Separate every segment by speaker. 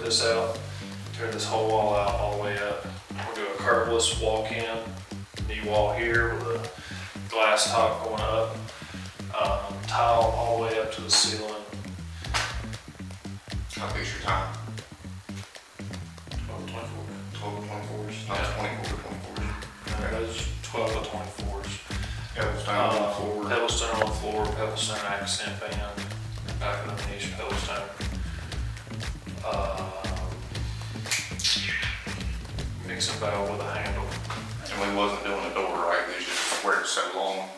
Speaker 1: rip this out, tear this whole wall out all the way up. We'll do a curveless walk-in, knee wall here with a glass top going up, tile all the way up to the ceiling.
Speaker 2: How big's your tile?
Speaker 1: 12 to 24.
Speaker 2: 12 to 24s, not 24 to 24s.
Speaker 1: Okay. Those 12 to 24s.
Speaker 2: Pebble stone on the floor.
Speaker 1: Pebble stone on the floor, pebble stone accent band, back of the niche, pebble stone. Mixing valve with a handle.
Speaker 2: And we wasn't doing a door, right? We just where it's so long.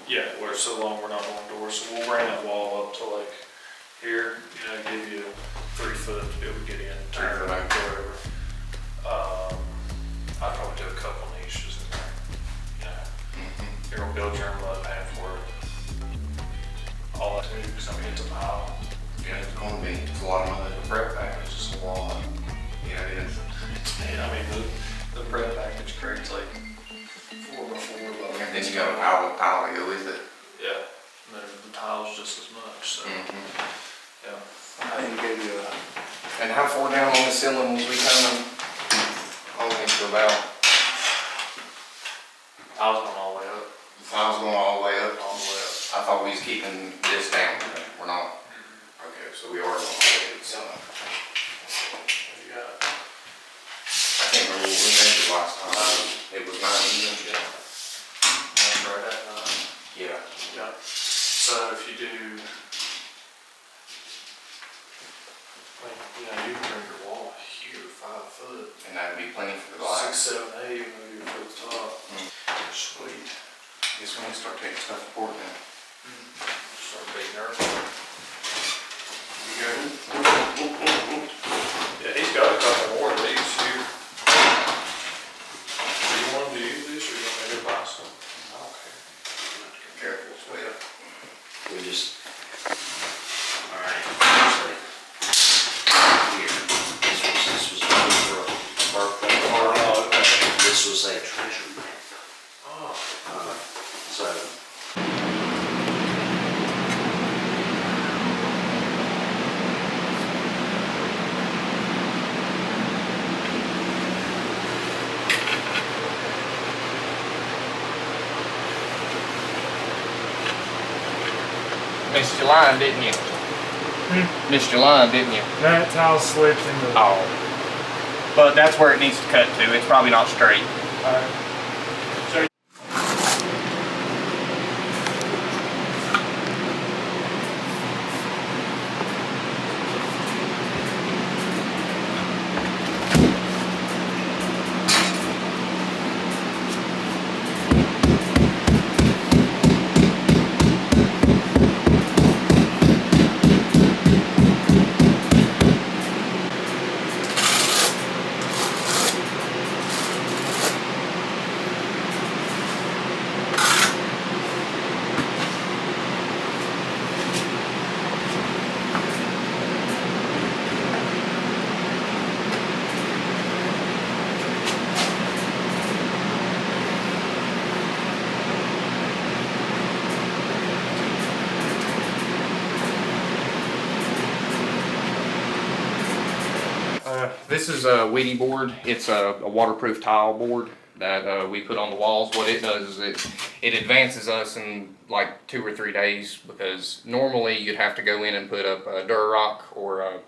Speaker 1: Yeah, where it's so long we're not doing doors, so we'll bring that wall up to like here, give you 3 foot to be able to get in, turn it back, whatever. I'd probably do a couple niches in there. You're gonna build your own mud pan for it. All that too, because it's a pile.
Speaker 2: Yeah, it's gonna be. It's a lot of money.
Speaker 1: The prep package is a lot.
Speaker 2: Yeah, it is.
Speaker 1: The prep package crates like 4x4.
Speaker 2: And then you got a pile to go with it.
Speaker 1: Yeah, and then the tiles just as much. So yeah.
Speaker 2: I didn't give you a. And how far down on the ceiling was we coming? Only to about.
Speaker 1: I was going all the way up.
Speaker 2: The tile's going all the way up.
Speaker 1: All the way up.
Speaker 2: I thought we was keeping this down. We're not. Okay, so we are going all the way up. So.
Speaker 1: You got it.
Speaker 2: I can't remember what we measured last time. It was 9 even.
Speaker 1: Yeah. That's right at 9.
Speaker 2: Yeah.
Speaker 1: Yeah. So if you do, you can bring your wall here 5 foot.
Speaker 2: And that'd be plenty for the glass.
Speaker 1: 6, 7, 8, maybe for the top. Sweet.
Speaker 2: Guess we need to start taking stuff apart now.
Speaker 1: Start beating her.
Speaker 2: You good?
Speaker 1: Yeah, he's got a couple more of these here. Do you want him to use this or do you want me to buy some? I don't care.
Speaker 2: Careful.
Speaker 1: Yeah.
Speaker 3: We just, all right, actually, here, this was one for a birthday party.
Speaker 1: Oh, okay.
Speaker 3: This was a treasure map.
Speaker 1: Oh.
Speaker 3: So,
Speaker 2: Missed your line, didn't you? Missed your line, didn't you?
Speaker 4: That tile slipped into the.
Speaker 2: Oh. But that's where it needs to cut to. It's probably not straight. This is a weedy board. It's a waterproof tile board that we put on the walls. What it does is it advances us in like 2 or 3 days, because normally you'd have to go in and put up a Durarock or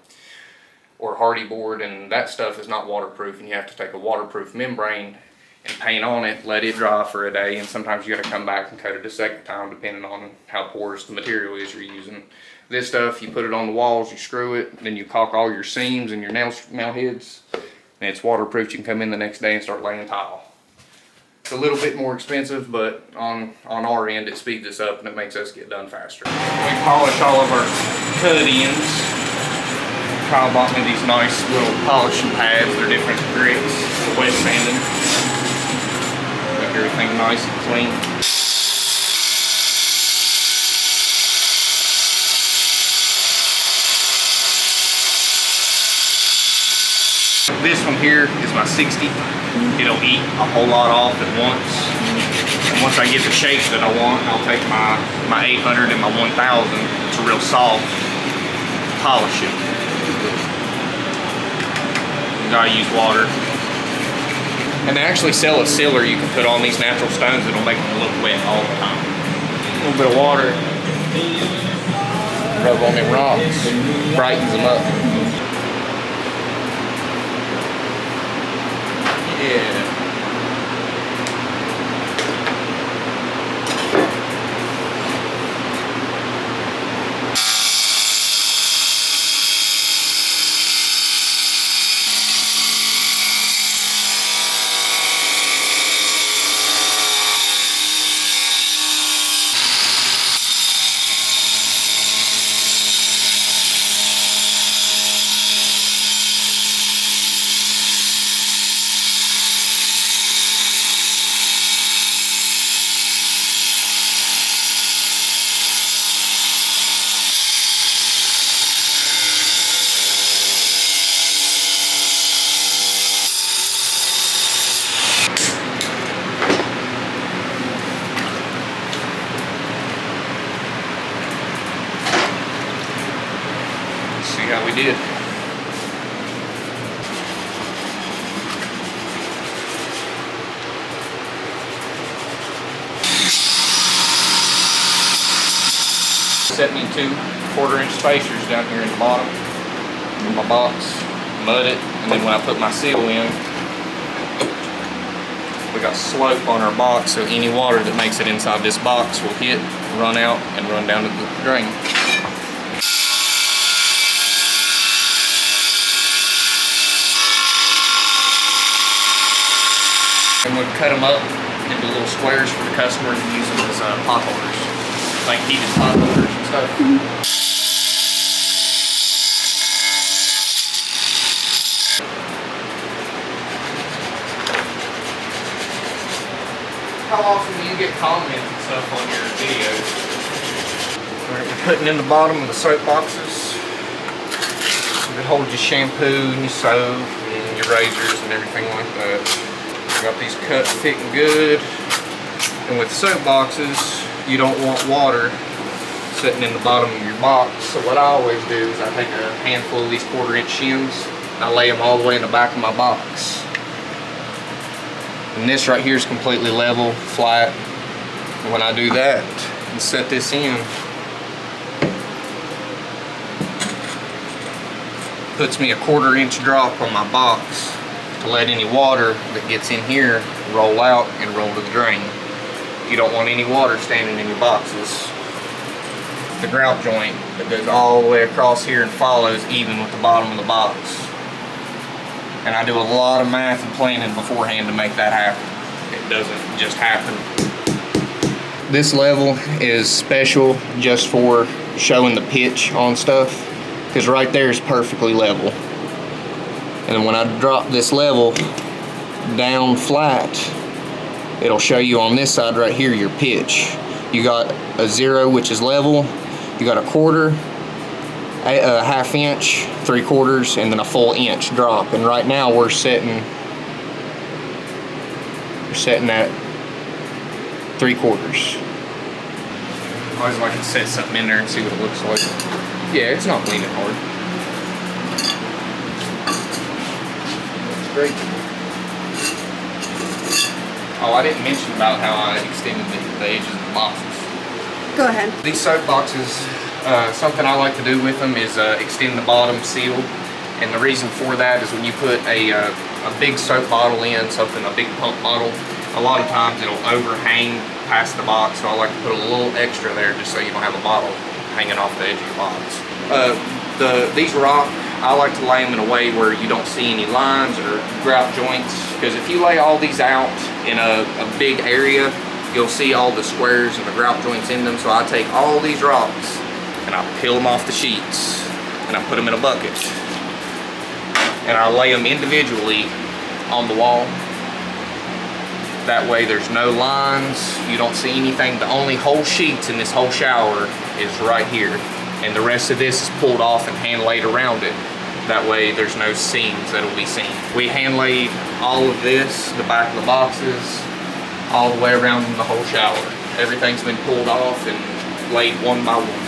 Speaker 2: hardy board, and that stuff is not waterproof, and you have to take a waterproof membrane and paint on it, let it dry for a day, and sometimes you got to come back and cut it a second time depending on how porous the material is you're using. This stuff, you put it on the walls, you screw it, then you caulk all your seams and your nail heads, and it's waterproof. You can come in the next day and start laying tile. It's a little bit more expensive, but on our end it speeds us up and it makes us get done faster. We polish all of our cut-ins. Kyle bought me these nice little polishing pads. They're different grits, wet sanding. Make everything nice and clean. This one here is my 60. It'll eat a whole lot off at once. And once I get the shape that I want, I'll take my 800 and my 1000. It's real soft. Polish it. You gotta use water. And they actually sell a sealer you can put on these natural stones that'll make them look wet all the time. A little bit of water. Rub on them rocks. Brightens them up. Yeah. See how we did. Set me 2 1/4-inch spacers down here in the bottom of my box, mud it, and then when I put my seal in, we got slope on our box, so any water that makes it inside this box will hit, run out, and run down to the drain. And we'll cut them up into little squares for the customer to use them as pot holders, like heated pot holders and stuff. How often do you get comments and stuff on your videos? Alright, we're putting in the bottom of the soap boxes. It holds your shampoo and your soap and your razors and everything like that. Got these cut thick and good. And with soap boxes, you don't want water sitting in the bottom of your box. So what I always do is I take a handful of these 1/4-inch shims and I lay them all the way in the back of my box. And this right here is completely level, flat. And when I do that and set this in, puts me a 1/4-inch drop on my box to let any water that gets in here roll out and roll to the drain. You don't want any water standing in your boxes. The grout joint that goes all the way across here and follows even with the bottom of the box. And I do a lot of math and planning beforehand to make that happen. It doesn't just happen. This level is special just for showing the pitch on stuff, because right there is perfectly level. And when I drop this level down flat, it'll show you on this side right here your pitch. You got a 0, which is level. You got a 1/4, a 1/2 inch, 3/4, and then a full inch drop. And right now we're setting at 3/4. I always like to set something in there and see what it looks like. Yeah, it's not bleeding hard. That's great. Oh, I didn't mention about how I extended the edges of the boxes.
Speaker 4: Go ahead.
Speaker 2: These soap boxes, something I like to do with them is extend the bottom seal. And the reason for that is when you put a big soap bottle in, a big pump bottle, a lot of times it'll overhang past the box. So I like to put a little extra there just so you don't have a bottle hanging off the edge of your box. These rock, I like to lay them in a way where you don't see any lines or grout joints. Because if you lay all these out in a big area, you'll see all the squares and the grout joints in them. So I take all these rocks and I peel them off the sheets and I put them in a bucket. And I lay them individually on the wall. That way there's no lines, you don't see anything. The only whole sheets in this whole shower is right here. And the rest of this is pulled off and hand laid around it. That way there's no seams that'll be seen. We hand laid all of this, the back of the boxes, all the way around the whole shower. Everything's been pulled off and laid one by one.